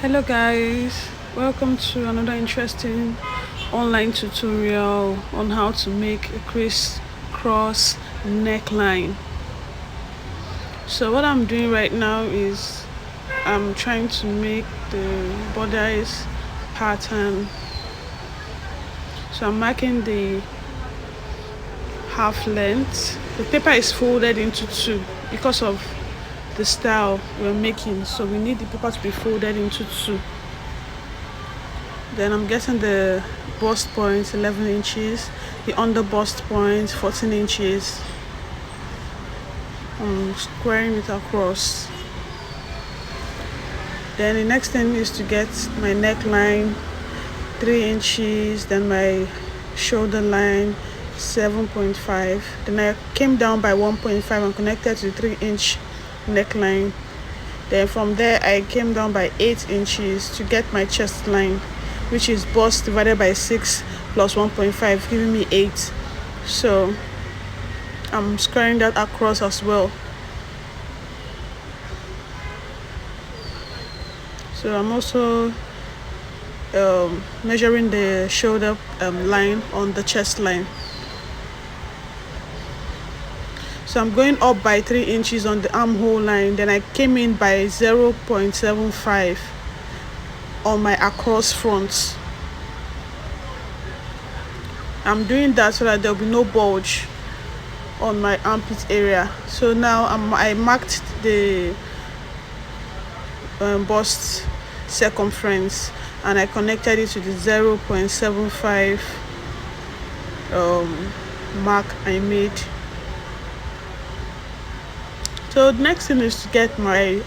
Hello guys, welcome to another interesting online tutorial on how to make a crisscross neckline. So what I'm doing right now is I'm trying to make the bodice pattern. So I'm marking the half length. The paper is folded into two because of the style we're making, so we need the paper to be folded into two. Then I'm getting the bust point 11 inches, the under bust point 14 inches. I'm squaring it across. Then the next thing is to get my neckline 3 inches, then my shoulder line 7.5. Then I came down by 1.5 and connected to the 3-inch neckline. Then from there I came down by 8 inches to get my chest line, which is bust divided by 6 plus 1.5, giving me 8. So I'm squaring that across as well. So I'm also measuring the shoulder line on the chest line. So I'm going up by 3 inches on the armhole line. Then I came in by 0.75 on my across front. I'm doing that so that there will be no bulge on my armpit area. So now I marked the bust circumference and I connected it to the 0.75 mark I made. So the next thing is to get my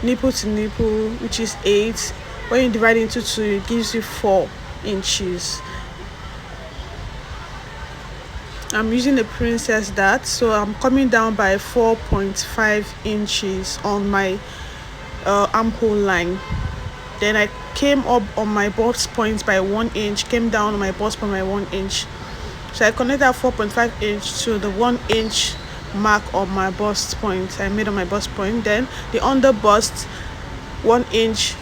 nipple to nipple, which is 8. When you divide it into 2, it gives you 4 inches. I'm using a princess dart, so I'm coming down by 4.5 inches on my armhole line. Then I came up on my bust point by 1 inch, came down on my bust point by 1 inch. So I connected 4.5 inch to the 1 inch mark on my bust point I made on my bust point. Then the under bust 1 inch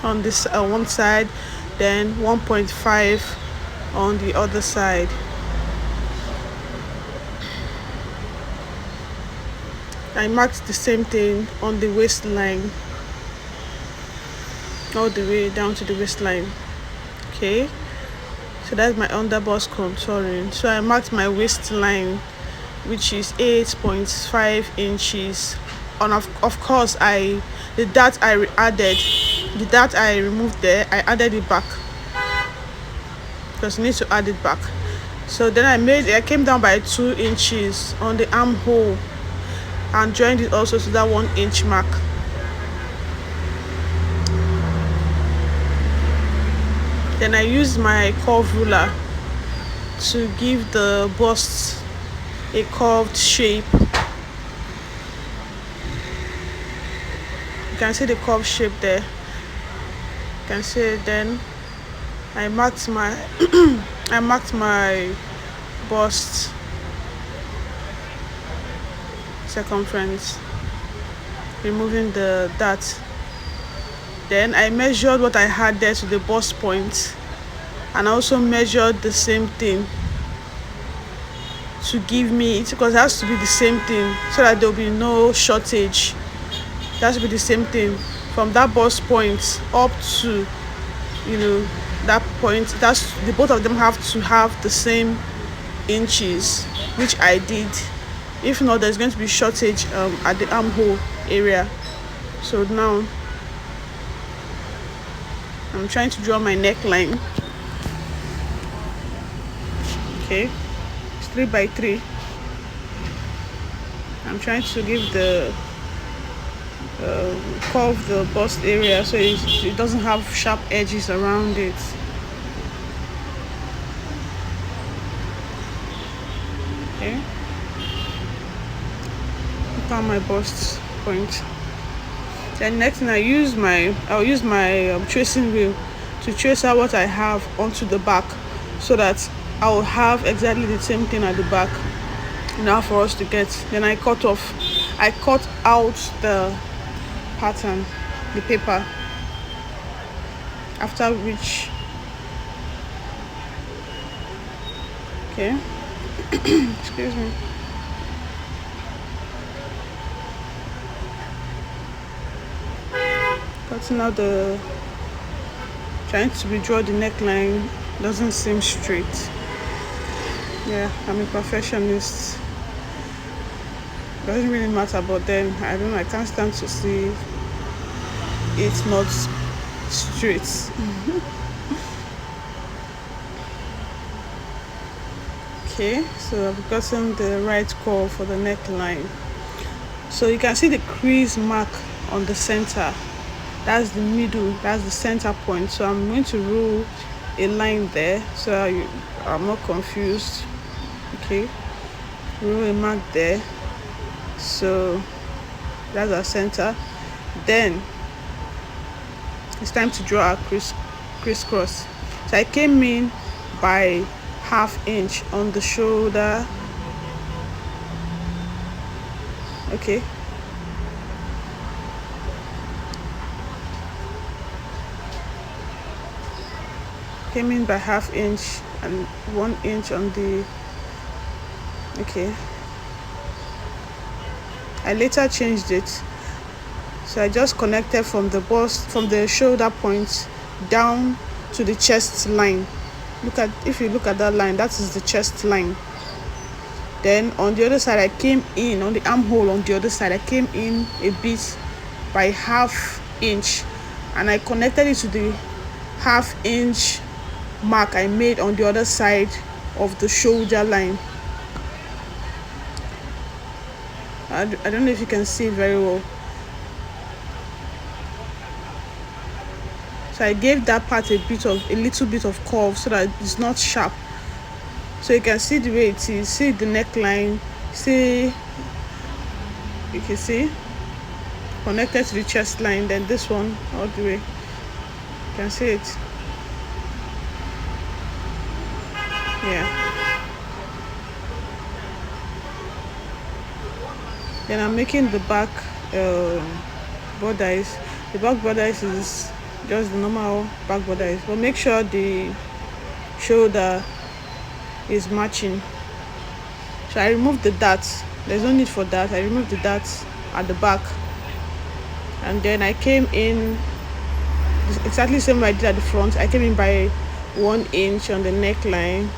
on this one side, then 1.5 on the other side. I marked the same thing on the waistline, all the way down to the waistline. Okay, so that's my under bust contouring. So I marked my waistline, which is 8.5 inches. And of course the dart I removed there, I added it back because you need to add it back. So then I came down by 2 inches on the armhole and joined it also to that 1 inch mark. Then I used my curve ruler to give the bust a curved shape. You can see the curved shape there. You can see it. Then I marked my bust circumference, removing the dart. Then I measured what I had there to the bust point, and I also measured the same thing to give me it, because it has to be the same thing so that there will be no shortage. It has to be the same thing from that bust point up to that point. That's the both of them have to have the same inches, which I did. If not, there's going to be shortage at the armhole area. So now I'm trying to draw my neckline. Okay, it's 3 by 3. I'm trying to give the curve the bust area so it doesn't have sharp edges around it. Okay, look at my bust point. Then next thing I'll use my tracing wheel to trace out what I have onto the back, so that I will have exactly the same thing at the back now for us to get. Then I cut out the pattern, the paper. after which, okay, excuse me, cutting out the, trying to redraw the neckline doesn't seem straight. Yeah, I'm a perfectionist. Doesn't really matter, but then I can't stand to see it's not straight. Okay, so I've gotten the right curve for the neckline. So you can see the crease mark on the center. That's the middle, that's the center point. So I'm going to rule a line there so I'm not confused. Okay, rule a mark there. So that's our center. Then it's time to draw our crisscross. So I came in by ½ inch on the shoulder. Okay, came in by ½ inch and 1 inch on the, okay, I later changed it. So I just connected from the bust, from the shoulder point down to the chest line. If you look at that line, that is the chest line. Then on the other side, I came in on the armhole. On the other side, I came in a bit by ½ inch, and I connected it to the ½ inch mark I made on the other side of the shoulder line. I don't know if you can see very well. So I gave that part a little bit of curve so that it's not sharp. So you can see the way it is. See the neckline. See, you can see connected to the chest line. Then this one all the way. You can see it. Yeah. Then I'm making the back bodice. The back bodice is just the normal back bodice, but make sure the shoulder is matching. So I removed the darts. There's no need for that. I removed the darts at the back, and then I came in exactly the same way I did at the front. I came in by 1 inch on the neckline.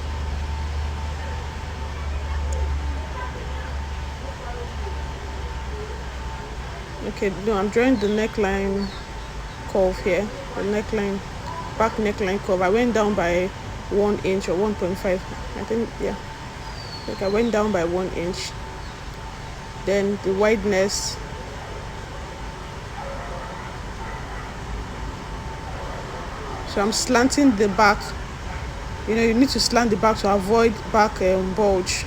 Okay, no, I'm drawing the neckline curve here. The neckline, back neckline curve. I went down by 1 inch or 1.5. I think, yeah. Like I went down by 1 inch. Then the wideness. So I'm slanting the back. You know, you need to slant the back to avoid back bulge.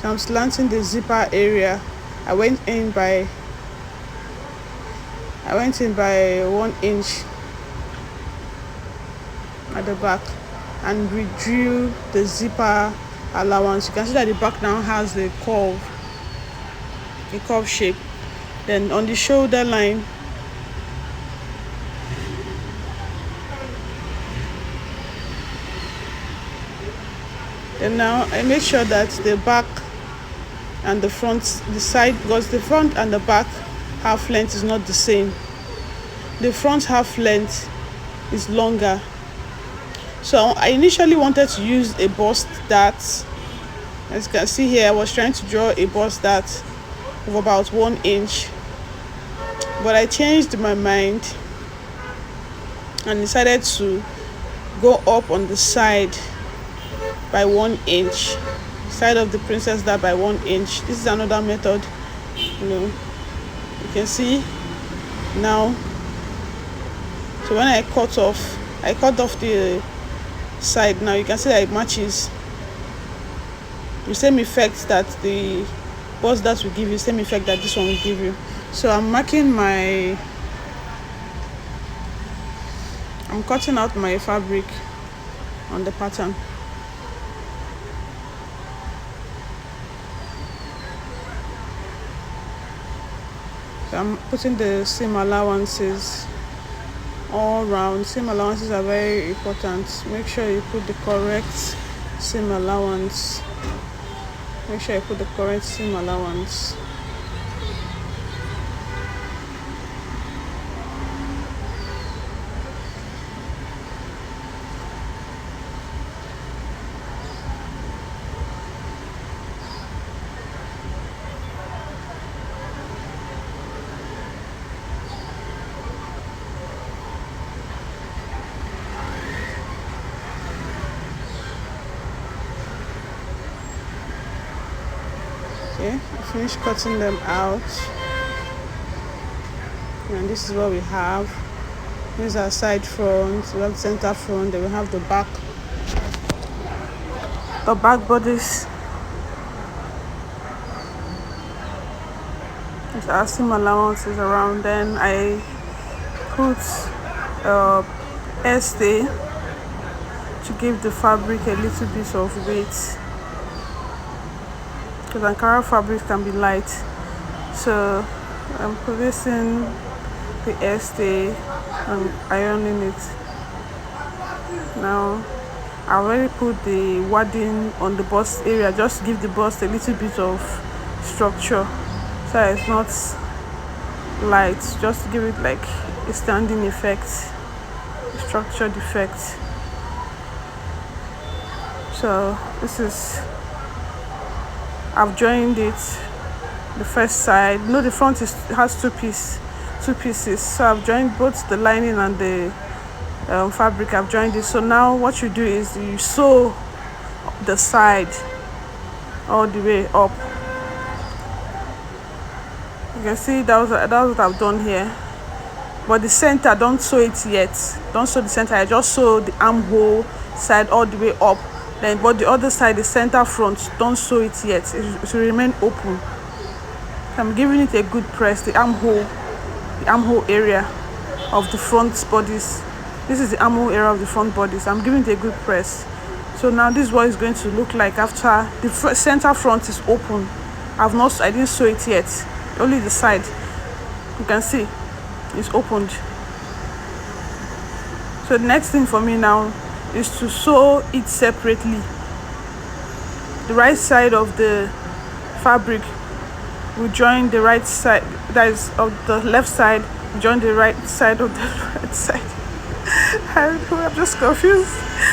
So I'm slanting the zipper area. I went in by 1 inch at the back and redrew the zipper allowance. You can see that the back now has a curve shape. Then on the shoulder line, then now I make sure that the back and the front, the side, because the front and the back half length is not the same. The front half length is longer. So I initially wanted to use a bust dart. As you can see here, I was trying to draw a bust dart of about 1 inch, but I changed my mind and decided to go up on the side by 1 inch, side of the princess dart by 1 inch. This is another method. You can see now. So when I cut off the side. Now you can see that it matches the same effect that the bust dart will give you, same effect that this one will give you. So I'm cutting out my fabric on the pattern. So I'm putting the seam allowances all round. Seam allowances are very important. Make sure you put the correct seam allowance. Make sure you put the correct seam allowance. Okay, I finished cutting them out, and this is what we have. This is our side front, we have the center front, then we have the back bodice. There's our seam allowances around. Then I put stay to give the fabric a little bit of weight, because Ankara fabric can be light. So I'm placing the stay and ironing it. Now I already put the wadding on the bust area, just to give the bust a little bit of structure, so it's not light, just to give it like a standing effect, a structured effect. So this is, I've joined it, the first side. No, the front has two pieces. So I've joined both the lining and the fabric. I've joined it. So now what you do is you sew the side all the way up. You can see that's what I've done here. But the center, don't sew it yet. Don't sew the center. I just sew the armhole side all the way up. Then, but the other side, the center front, don't sew it yet. It will remain open. I'm giving it a good press. The armhole area of the front bodice. This is the armhole area of the front bodice. I'm giving it a good press. So now this is what it's going to look like after the center front is open. I didn't sew it yet. Only the side. You can see it's opened. So the next thing for me now is to sew it separately. The right side of the fabric will join the right side, that is of the left side, join the right side of the right side. I'm just confused.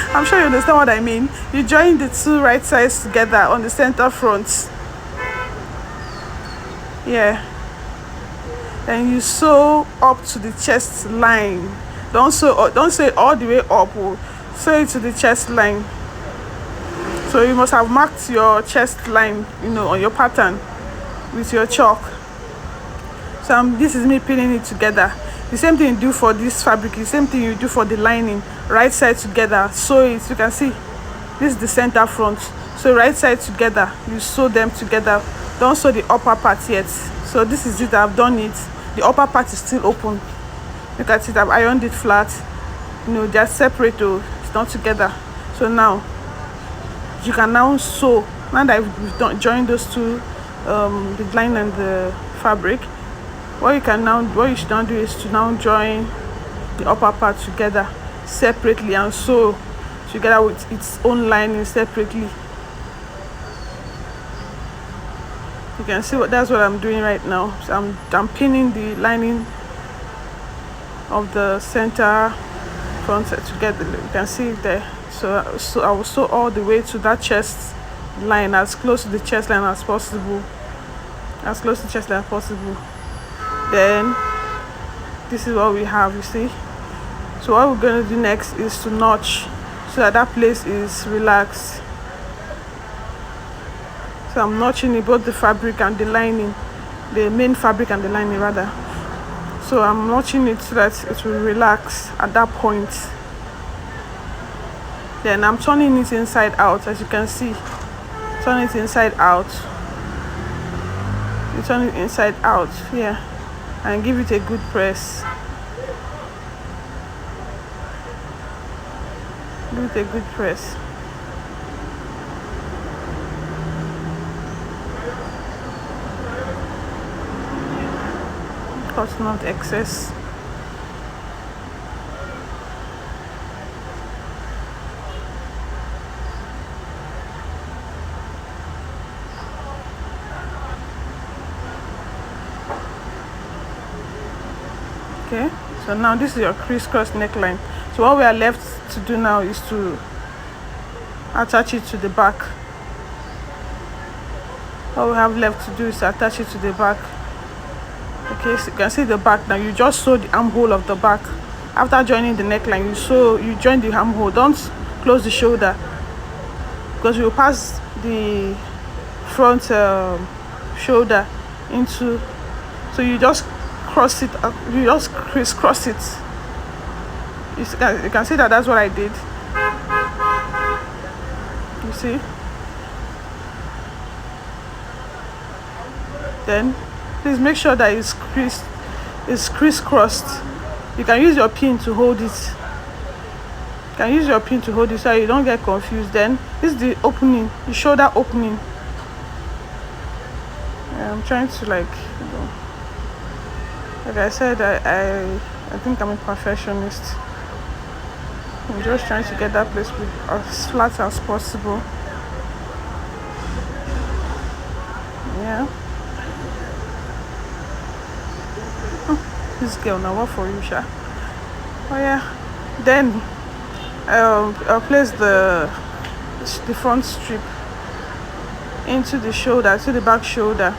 I'm sure you understand what I mean. You join the two right sides together on the center front. Yeah. And you sew up to the chest line. Don't sew it all the way up. Sew it to the chest line. So you must have marked your chest line, on your pattern with your chalk. So this is me pinning it together. The same thing you do for this fabric, the same thing you do for the lining. Right side together, sew it. You can see this is the center front. So right side together, you sew them together. Don't sew the upper part yet. So this is it. I've done it. The upper part is still open. Look at it. I've ironed it flat. They're separate though. It's not together. So now you can now sew. Now that we've joined those two, the line and the fabric, what you should now do is to now join the upper part together separately and sew together with its own lining separately. You can see that's what I'm doing right now. So I'm pinning the lining of the center front together. You can see it there. So I will sew all the way to that chest line, as close to the chest line as possible. As close to the chest line as possible. Then this is what we have, you see. So what we're going to do next is to notch so that place is relaxed. So I'm notching it, both the fabric and the lining, the main fabric and the lining rather. So I'm notching it so that it will relax at that point. Then I'm turning it inside out, as you can see. Turn it inside out. You turn it inside out, yeah, and give it a good press. Give it a good press. Cut not excess. Okay, so now this is your crisscross neckline. So what we are left to do now is to attach it to the back. All we have left to do is attach it to the back. Okay, so you can see the back now. You just sew the armhole of the back. After joining the neckline, you join the armhole. Don't close the shoulder, because you will pass the front shoulder into, so you just cross it up, you just crisscross it. You can see that that's what I did. You see, then please make sure that it's crisscrossed. You can use your pin to hold it. You can use your pin to hold it so you don't get confused. Then this is the opening, the shoulder opening. I'm trying to, like I said, I think I'm a perfectionist. I'm just trying to get that place as flat as possible. Yeah. This girl now, what for you, Sha? Oh yeah. Then I'll place the front strip into the shoulder, to the back shoulder.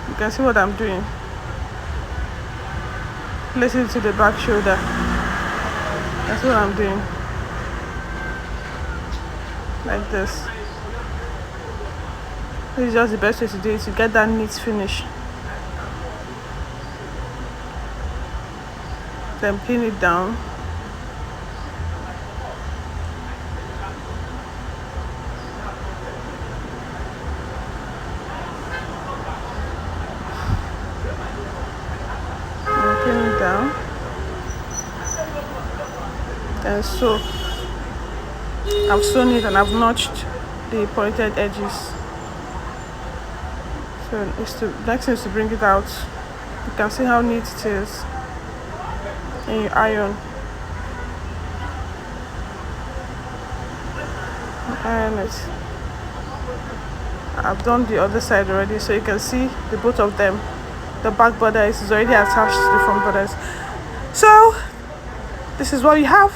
You can see what I'm doing. Place it to the back shoulder. That's what I'm doing. Like this. This is just the best way to do it, to get that neat finish. Then pin it down. And pin it down. And so I've sewn it and I've notched the pointed edges. So next is to bring it out. You can see how neat it is. And you iron it. I've done the other side already, so you can see the both of them. The back bodice is already attached to the front bodice. So this is what we have.